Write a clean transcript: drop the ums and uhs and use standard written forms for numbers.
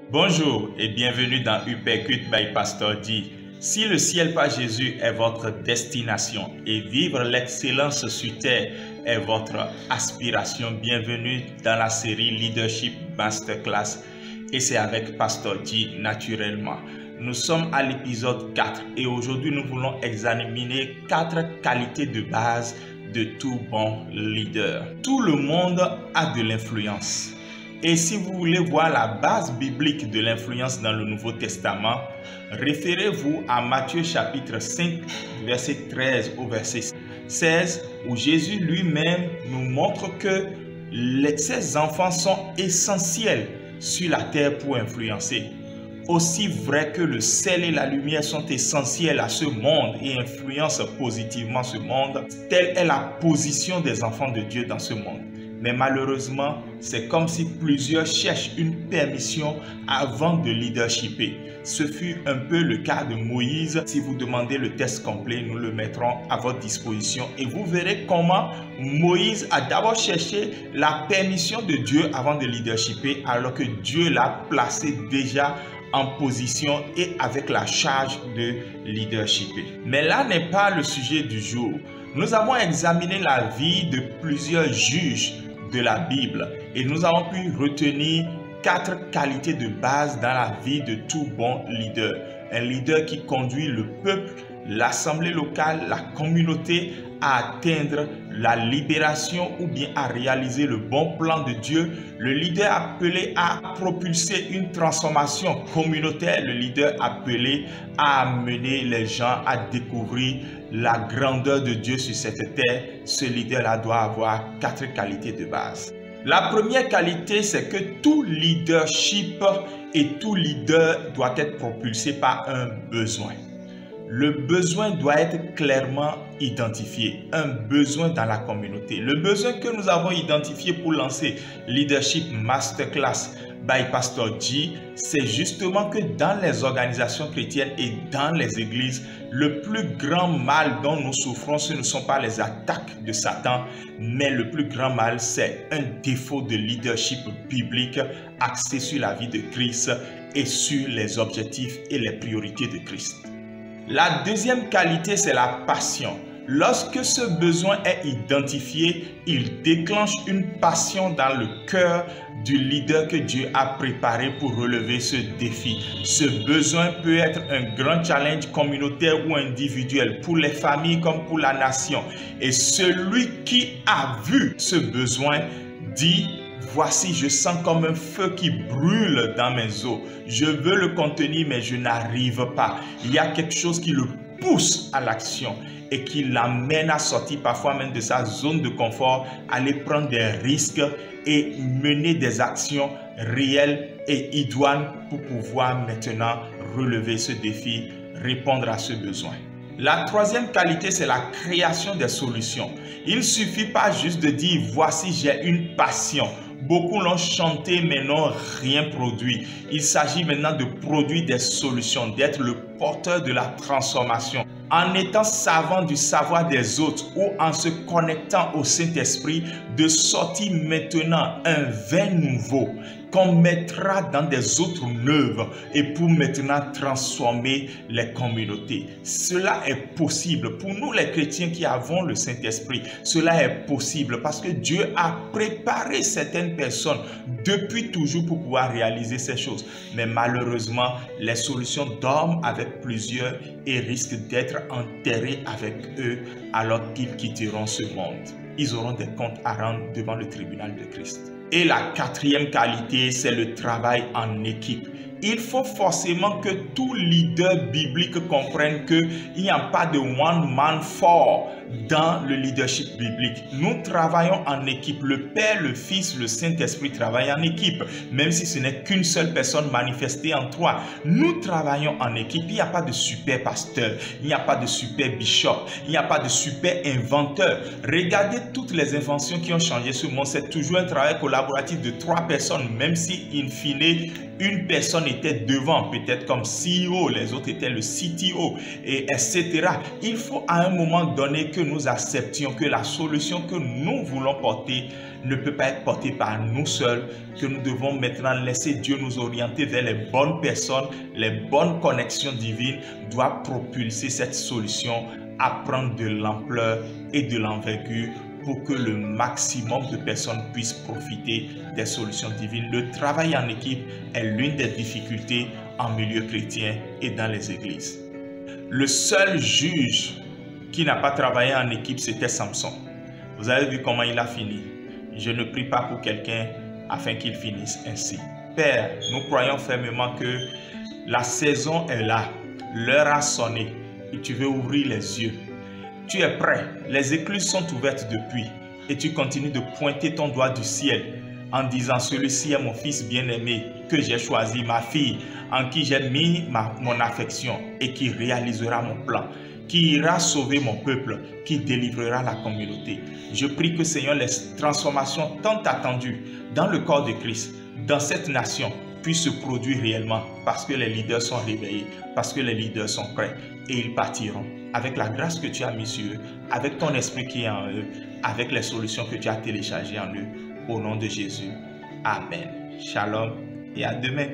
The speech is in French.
Bonjour et bienvenue dans Uppercut by Pastor D. Si le ciel par Jésus est votre destination et vivre l'excellence sur terre est votre aspiration, bienvenue dans la série Leadership Masterclass et c'est avec Pastor D naturellement. Nous sommes à l'épisode 4 et aujourd'hui nous voulons examiner 4 qualités de base de tout bon leader. Tout le monde a de l'influence. Et si vous voulez voir la base biblique de l'influence dans le Nouveau Testament, référez-vous à Matthieu chapitre 5, verset 13 au verset 16, où Jésus lui-même nous montre que ses enfants sont essentiels sur la terre pour influencer. Aussi vrai que le sel et la lumière sont essentiels à ce monde et influencent positivement ce monde, telle est la position des enfants de Dieu dans ce monde. Mais malheureusement, c'est comme si plusieurs cherchent une permission avant de leadershiper. Ce fut un peu le cas de Moïse. Si vous demandez le test complet, nous le mettrons à votre disposition et vous verrez comment Moïse a d'abord cherché la permission de Dieu avant de leadershiper, alors que Dieu l'a placé déjà en position et avec la charge de leadershiper. Mais là n'est pas le sujet du jour. Nous avons examiné la vie de plusieurs juges de la Bible et nous avons pu retenir 4 qualités de base dans la vie de tout bon leader. Un leader qui conduit le peuple, l'assemblée locale, la communauté à atteindre la libération ou bien à réaliser le bon plan de Dieu. Le leader appelé à propulser une transformation communautaire. Le leader appelé à amener les gens à découvrir la grandeur de Dieu sur cette terre. Ce leader-là doit avoir 4 qualités de base. La première qualité, c'est que tout leadership et tout leader doit être propulsé par un besoin. Le besoin doit être clairement identifié, un besoin dans la communauté. Le besoin que nous avons identifié pour lancer Leadership Masterclass by Pastor G, c'est justement que dans les organisations chrétiennes et dans les églises, le plus grand mal dont nous souffrons, ce ne sont pas les attaques de Satan, mais le plus grand mal, c'est un défaut de leadership biblique axé sur la vie de Christ et sur les objectifs et les priorités de Christ. La deuxième qualité, c'est la passion. Lorsque ce besoin est identifié, il déclenche une passion dans le cœur du leader que Dieu a préparé pour relever ce défi. Ce besoin peut être un grand challenge communautaire ou individuel pour les familles comme pour la nation. Et celui qui a vu ce besoin dit: voici, je sens comme un feu qui brûle dans mes os. Je veux le contenir, mais je n'arrive pas. Il y a quelque chose qui le pousse à l'action et qui l'amène à sortir parfois même de sa zone de confort, aller prendre des risques et mener des actions réelles et idoines pour pouvoir maintenant relever ce défi, répondre à ce besoin. La troisième qualité, c'est la création des solutions. Il ne suffit pas juste de dire « voici, j'ai une passion ». Beaucoup l'ont chanté mais n'ont rien produit. Il s'agit maintenant de produire des solutions, d'être le porteur de la transformation. En étant savant du savoir des autres ou en se connectant au Saint-Esprit, de sortir maintenant un vin nouveau qu'on mettra dans des autres œuvres et pour maintenant transformer les communautés. Cela est possible pour nous les chrétiens qui avons le Saint-Esprit. Cela est possible parce que Dieu a préparé certaines personnes depuis toujours pour pouvoir réaliser ces choses. Mais malheureusement, les solutions dorment avec plusieurs et risquent d'être enterrés avec eux alors qu'ils quitteront ce monde. Ils auront des comptes à rendre devant le tribunal de Christ. Et la quatrième qualité, c'est le travail en équipe. Il faut forcément que tout leader biblique comprenne qu'il n'y a pas de one man fort dans le leadership biblique. Nous travaillons en équipe. Le Père, le Fils, le Saint-Esprit travaillent en équipe. Même si ce n'est qu'une seule personne manifestée en toi. Nous travaillons en équipe. Il n'y a pas de super pasteur. Il n'y a pas de super bishop. Il n'y a pas de super inventeur. Regardez toutes les inventions qui ont changé ce monde. C'est toujours un travail collaboratif de 3 personnes. Même si, in fine, une personne personne était devant, peut-être comme CEO, les autres étaient le CTO, et etc. Il faut à un moment donné que nous acceptions que la solution que nous voulons porter ne peut pas être portée par nous seuls, que nous devons maintenant laisser Dieu nous orienter vers les bonnes personnes, les bonnes connexions divines doivent propulser cette solution à prendre de l'ampleur et de l'envergure pour que le maximum de personnes puissent profiter des solutions divines. Le travail en équipe est l'une des difficultés en milieu chrétien et dans les églises. Le seul juge qui n'a pas travaillé en équipe, c'était Samson. Vous avez vu comment il a fini. Je ne prie pas pour quelqu'un afin qu'il finisse ainsi. Père, nous croyons fermement que la saison est là, l'heure a sonné et tu veux ouvrir les yeux. Tu es prêt, les écluses sont ouvertes depuis et tu continues de pointer ton doigt du ciel en disant celui-ci est mon fils bien-aimé que j'ai choisi, ma fille en qui j'ai mis mon affection et qui réalisera mon plan, qui ira sauver mon peuple, qui délivrera la communauté. Je prie que Seigneur, les transformations tant attendues dans le corps de Christ, dans cette nation, puissent se produire réellement parce que les leaders sont réveillés, parce que les leaders sont prêts et ils partiront avec la grâce que tu as mise sur eux, avec ton esprit qui est en eux, avec les solutions que tu as téléchargées en eux. Au nom de Jésus. Amen. Shalom et à demain.